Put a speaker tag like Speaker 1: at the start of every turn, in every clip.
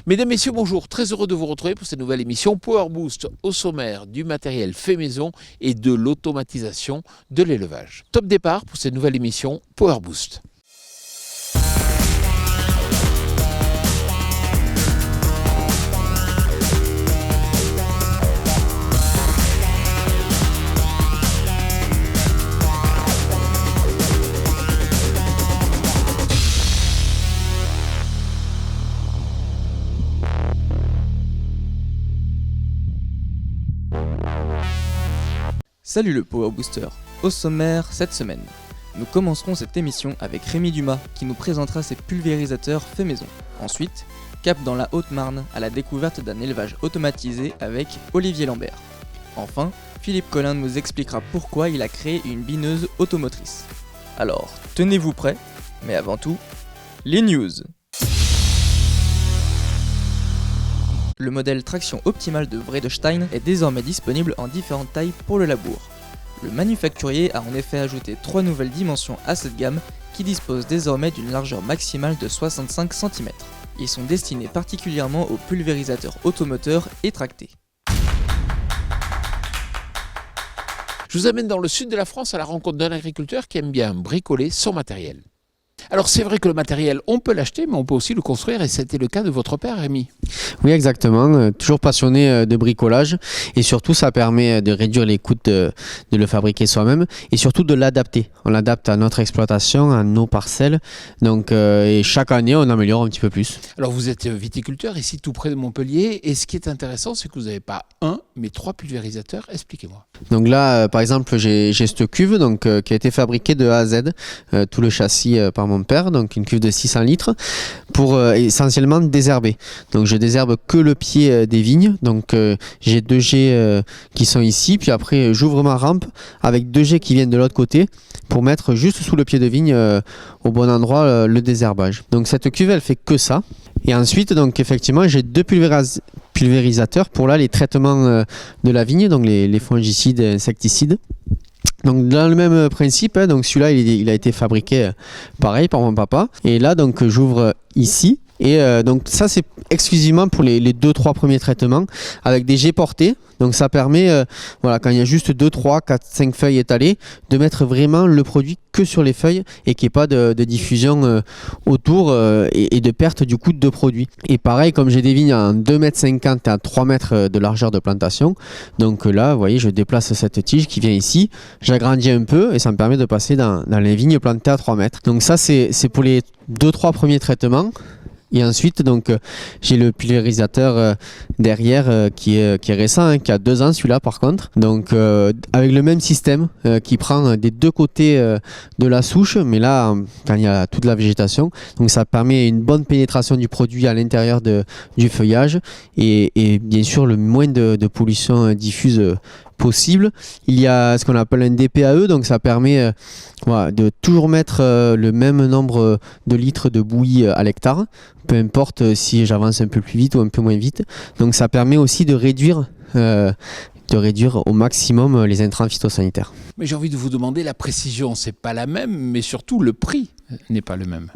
Speaker 1: Mesdames, Messieurs, bonjour. Très heureux de vous retrouver pour cette nouvelle émission Power Boost au sommaire du matériel fait maison et de l'automatisation de l'élevage. Top départ pour cette nouvelle émission Power Boost.
Speaker 2: Salut le Power Booster. Au sommaire cette semaine, nous commencerons cette émission avec Rémi Dumas qui nous présentera ses pulvérisateurs faits maison. Ensuite, cap dans la Haute-Marne à la découverte d'un élevage automatisé avec Olivier Lambert. Enfin, Philippe Collin nous expliquera pourquoi il a créé une bineuse automotrice. Alors, tenez-vous prêts, mais avant tout, les news. Le modèle traction optimale de Vredestein est désormais disponible en différentes tailles pour le labour. Le manufacturier a en effet ajouté 3 nouvelles dimensions à cette gamme qui disposent désormais d'une largeur maximale de 65 cm. Ils sont destinés particulièrement aux pulvérisateurs automoteurs et tractés.
Speaker 1: Je vous amène dans le sud de la France à la rencontre d'un agriculteur qui aime bien bricoler son matériel. Alors c'est vrai que le matériel, on peut l'acheter, mais on peut aussi le construire, et c'était le cas de votre père, Rémi.
Speaker 3: Oui, exactement. Toujours passionné de bricolage, et surtout ça permet de réduire les coûts de le fabriquer soi-même et surtout de l'adapter. On l'adapte à notre exploitation, à nos parcelles, donc et chaque année on améliore un petit peu plus.
Speaker 1: Alors vous êtes viticulteur ici tout près de Montpellier, et ce qui est intéressant, c'est que vous n'avez pas un, mais 3 pulvérisateurs. Expliquez-moi.
Speaker 3: Donc là, par exemple, j'ai cette cuve donc, qui a été fabriquée de A à Z, tout le châssis par mon père, donc une cuve de 600 litres pour essentiellement désherber. Donc je désherbe que le pied des vignes, donc j'ai 2 jets qui sont ici, puis après j'ouvre ma rampe avec 2 jets qui viennent de l'autre côté pour mettre juste sous le pied de vigne au bon endroit le désherbage. Donc cette cuve elle fait que ça. Et ensuite donc effectivement j'ai 2 pulvérisateurs pour là les traitements de la vigne, donc les fongicides et insecticides. Donc dans le même principe, donc celui-là il a été fabriqué pareil par mon papa. Et là donc j'ouvre ici. Et donc ça c'est exclusivement pour les 2-3 premiers traitements avec des jets portés. Donc ça permet, voilà, quand il y a juste 2, 3, 4, 5 feuilles étalées, de mettre vraiment le produit que sur les feuilles et qu'il n'y ait pas de diffusion autour et de perte du coup de produit. Et pareil, comme j'ai des vignes à 2,50 m et à 3 mètres de largeur de plantation, donc là, vous voyez, je déplace cette tige qui vient ici, j'agrandis un peu et ça me permet de passer dans les vignes plantées à 3 mètres. Donc ça, c'est pour les 2-3 premiers traitements. Et ensuite, donc, j'ai le pulvérisateur derrière qui est récent, qui a 2 ans celui-là par contre. Donc, avec le même système qui prend des 2 côtés de la souche, mais là, quand il y a toute la végétation. Donc, ça permet une bonne pénétration du produit à l'intérieur du feuillage et bien sûr le moins de pollution diffuse possible. Il y a ce qu'on appelle un DPAE, donc ça permet voilà, de toujours mettre le même nombre de litres de bouillie à l'hectare, peu importe si j'avance un peu plus vite ou un peu moins vite. Donc ça permet aussi de réduire au maximum les intrants phytosanitaires.
Speaker 1: Mais j'ai envie de vous demander, la précision, c'est pas la même, mais surtout le prix n'est pas le même.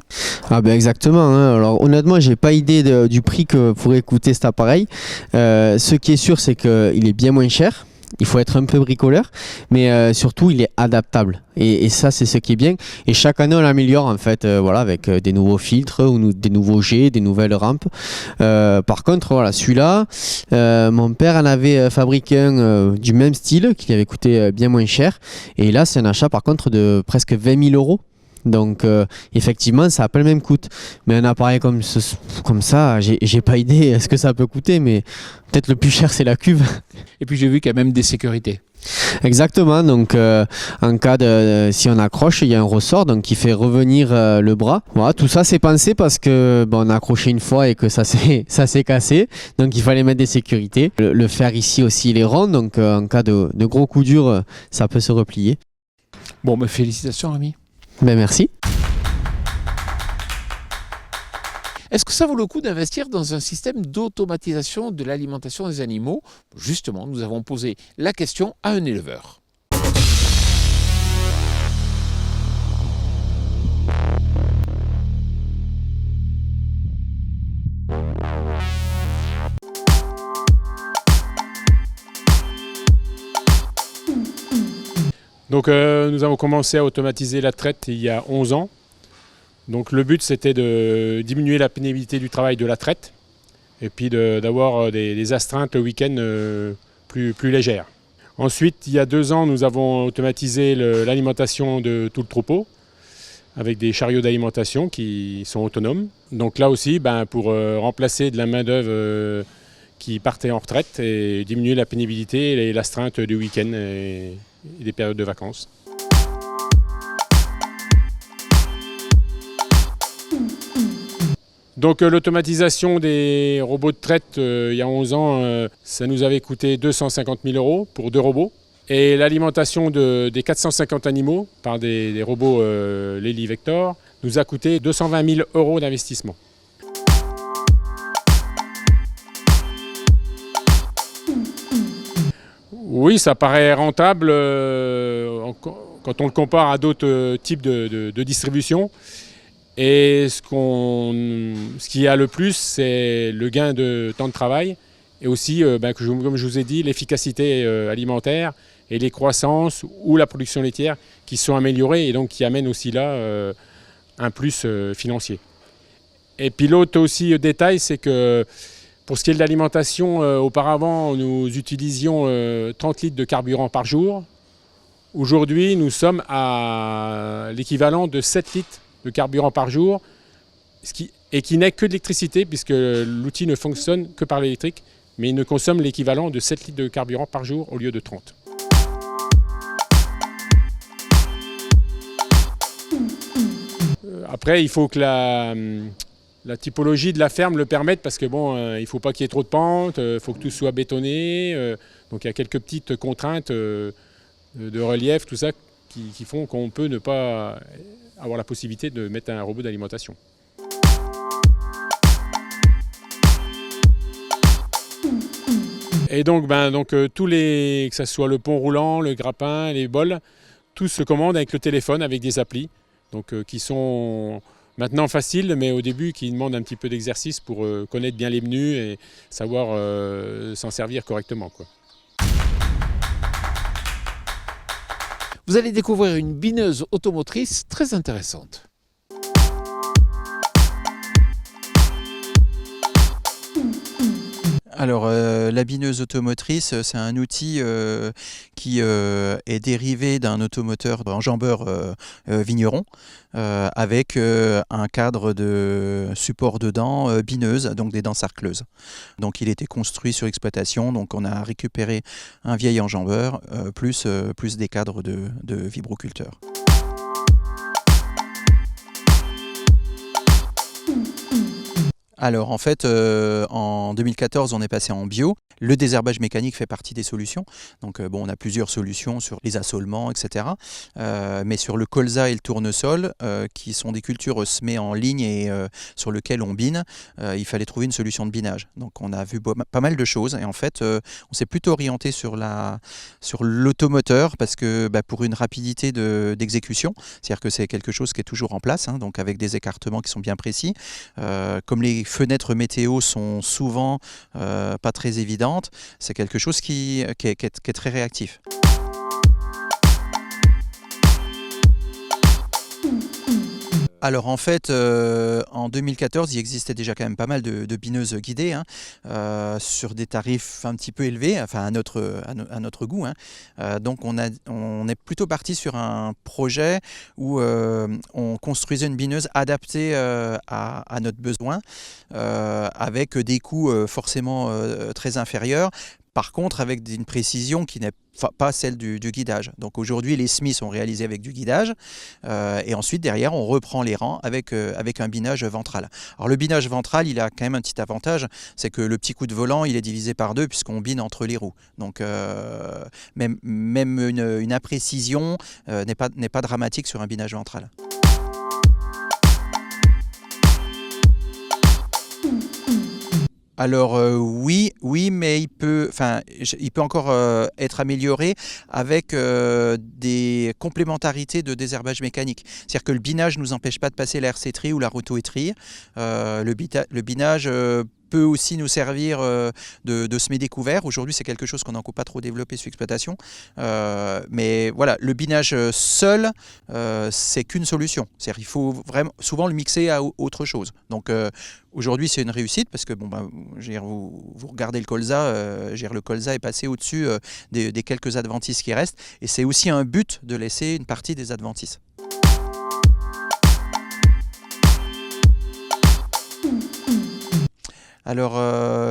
Speaker 3: Ah ben exactement, hein. Alors honnêtement j'ai pas idée du prix que pourrait coûter cet appareil. Ce qui est sûr c'est qu'il est bien moins cher. Il faut être un peu bricoleur, mais surtout il est adaptable. Et ça c'est ce qui est bien. Et chaque année on l'améliore en fait, voilà, avec des nouveaux filtres ou des nouveaux jets, des nouvelles rampes. Par contre voilà, celui-là, mon père en avait fabriqué un du même style qui avait coûté bien moins cher. Et là c'est un achat par contre de presque 20 000 €. Donc effectivement ça n'a pas le même coût, mais un appareil comme ça j'ai pas idée ce que ça peut coûter, mais peut-être le plus cher c'est la cuve.
Speaker 1: Et puis j'ai vu qu'il y a même des sécurités.
Speaker 3: Exactement, donc en cas de si on accroche il y a un ressort donc qui fait revenir le bras. Voilà, tout ça c'est pensé parce que on a accroché une fois et que ça s'est cassé, donc il fallait mettre des sécurités. Le fer ici aussi il est rond, donc en cas de gros coup dur ça peut se replier.
Speaker 1: Bon, mais félicitations Rémi.
Speaker 3: Ben merci.
Speaker 1: Est-ce que ça vaut le coup d'investir dans un système d'automatisation de l'alimentation des animaux ? Justement, nous avons posé la question à un éleveur.
Speaker 4: Donc nous avons commencé à automatiser la traite il y a 11 ans. Donc le but c'était de diminuer la pénibilité du travail de la traite et puis d'avoir des astreintes le week-end plus légères. Ensuite, il y a 2 ans, nous avons automatisé l'alimentation de tout le troupeau avec des chariots d'alimentation qui sont autonomes. Donc là aussi, pour remplacer de la main-d'œuvre qui partait en retraite et diminuer la pénibilité et l'astreinte du week-end et des périodes de vacances. Donc l'automatisation des robots de traite, il y a 11 ans, ça nous avait coûté 250 000 € pour 2 robots. Et l'alimentation des 450 animaux par des robots Lely Vector nous a coûté 220 000 € d'investissement. Oui, ça paraît rentable quand on le compare à d'autres types de distribution. Et ce qui a le plus, c'est le gain de temps de travail et aussi, comme je vous ai dit, l'efficacité alimentaire et les croissances ou la production laitière qui sont améliorées et donc qui amènent aussi là un plus financier. Et puis l'autre aussi détail, c'est que pour ce qui est de l'alimentation, auparavant nous utilisions 30 litres de carburant par jour. Aujourd'hui, nous sommes à l'équivalent de 7 litres de carburant par jour, et qui n'est que de l'électricité, puisque l'outil ne fonctionne que par l'électrique, mais il ne consomme l'équivalent de 7 litres de carburant par jour au lieu de 30. Après, il faut que la typologie de la ferme le permette, parce que il ne faut pas qu'il y ait trop de pente, il faut que tout soit bétonné, donc il y a quelques petites contraintes de relief, tout ça, qui font qu'on peut ne pas avoir la possibilité de mettre un robot d'alimentation. Et donc, tous que ce soit le pont roulant, le grappin, les bols, tout se commande avec le téléphone, avec des applis, donc qui sont maintenant faciles, mais au début qui demandent un petit peu d'exercice pour connaître bien les menus et savoir s'en servir correctement, quoi.
Speaker 1: Vous allez découvrir une bineuse automotrice très intéressante.
Speaker 5: Alors, la bineuse automotrice, c'est un outil qui est dérivé d'un automoteur enjambeur vigneron avec un cadre de support dedans bineuse, donc des dents sarcleuses. Donc il était construit sur exploitation, donc on a récupéré un vieil enjambeur plus des cadres de vibroculteurs. Alors en fait, en 2014, on est passé en bio. Le désherbage mécanique fait partie des solutions. Donc on a plusieurs solutions sur les assolements, etc. Mais sur le colza et le tournesol, qui sont des cultures semées en ligne et sur lesquelles on bine, il fallait trouver une solution de binage. Donc on a vu pas mal de choses et en fait, on s'est plutôt orienté sur l'automoteur parce que pour une rapidité d'exécution, c'est-à-dire que c'est quelque chose qui est toujours en place, donc avec des écartements qui sont bien précis. Comme les fenêtres météo sont souvent pas très évidentes, c'est quelque chose qui est très réactif. Alors en fait, en 2014, il existait déjà quand même pas mal de bineuses guidées sur des tarifs un petit peu élevés, enfin à notre goût. Donc on est plutôt parti sur un projet où on construisait une bineuse adaptée à notre besoin, avec des coûts forcément très inférieurs. Par contre, avec une précision qui n'est pas celle du guidage. Donc aujourd'hui, les semis sont réalisés avec du guidage et ensuite, derrière, on reprend les rangs avec un binage ventral. Alors le binage ventral, il a quand même un petit avantage, c'est que le petit coup de volant, il est divisé par 2 puisqu'on bine entre les roues. Donc même une imprécision n'est pas dramatique sur un binage ventral. Alors oui, mais il peut encore être amélioré avec des complémentarités de désherbage mécanique. C'est-à-dire que le binage ne nous empêche pas de passer la RC-tri ou la roto-étrie. Le binage peut aussi nous servir de semer découvert. Aujourd'hui, c'est quelque chose qu'on n'a encore pas trop développé sur l'exploitation. Mais voilà, le binage seul, c'est qu'une solution. C'est-à-dire qu'il faut vraiment souvent le mixer à autre chose. Donc aujourd'hui, c'est une réussite parce que vous regardez le colza, le colza est passé au-dessus des quelques adventices qui restent. Et c'est aussi un but de laisser une partie des adventices. Alors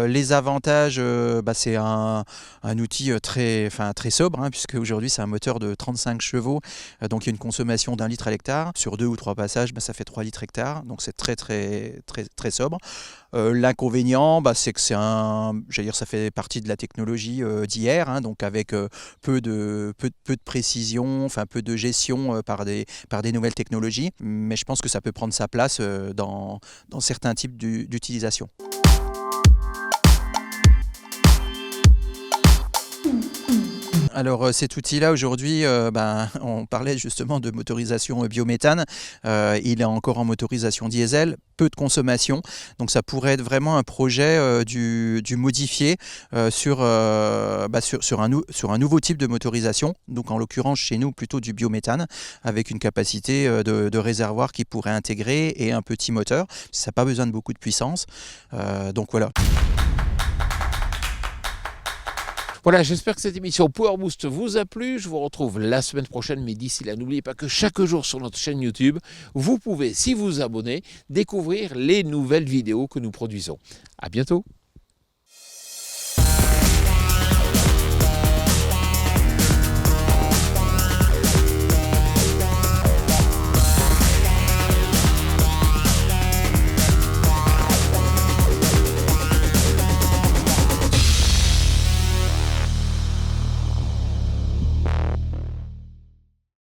Speaker 5: les avantages, c'est un outil très sobre, hein, puisque aujourd'hui c'est un moteur de 35 chevaux, donc il y a une consommation d'1 litre à l'hectare. Sur 2 ou 3 passages, ça fait 3 litres hectare, donc c'est très sobre. L'inconvénient, c'est que ça fait partie de la technologie d'hier, hein, donc avec peu de précision, peu de gestion par des nouvelles technologies, mais je pense que ça peut prendre sa place dans certains types d'utilisation. Alors cet outil-là aujourd'hui, on parlait justement de motorisation biométhane, il est encore en motorisation diesel, peu de consommation, donc ça pourrait être vraiment un projet du modifié sur un nouveau type de motorisation, donc en l'occurrence chez nous plutôt du biométhane, avec une capacité de réservoir qui pourrait intégrer et un petit moteur, ça n'a pas besoin de beaucoup de puissance, donc voilà.
Speaker 1: Voilà, j'espère que cette émission Power Boost vous a plu. Je vous retrouve la semaine prochaine, mais d'ici là, n'oubliez pas que chaque jour sur notre chaîne YouTube, vous pouvez, si vous vous abonnez, découvrir les nouvelles vidéos que nous produisons. À bientôt.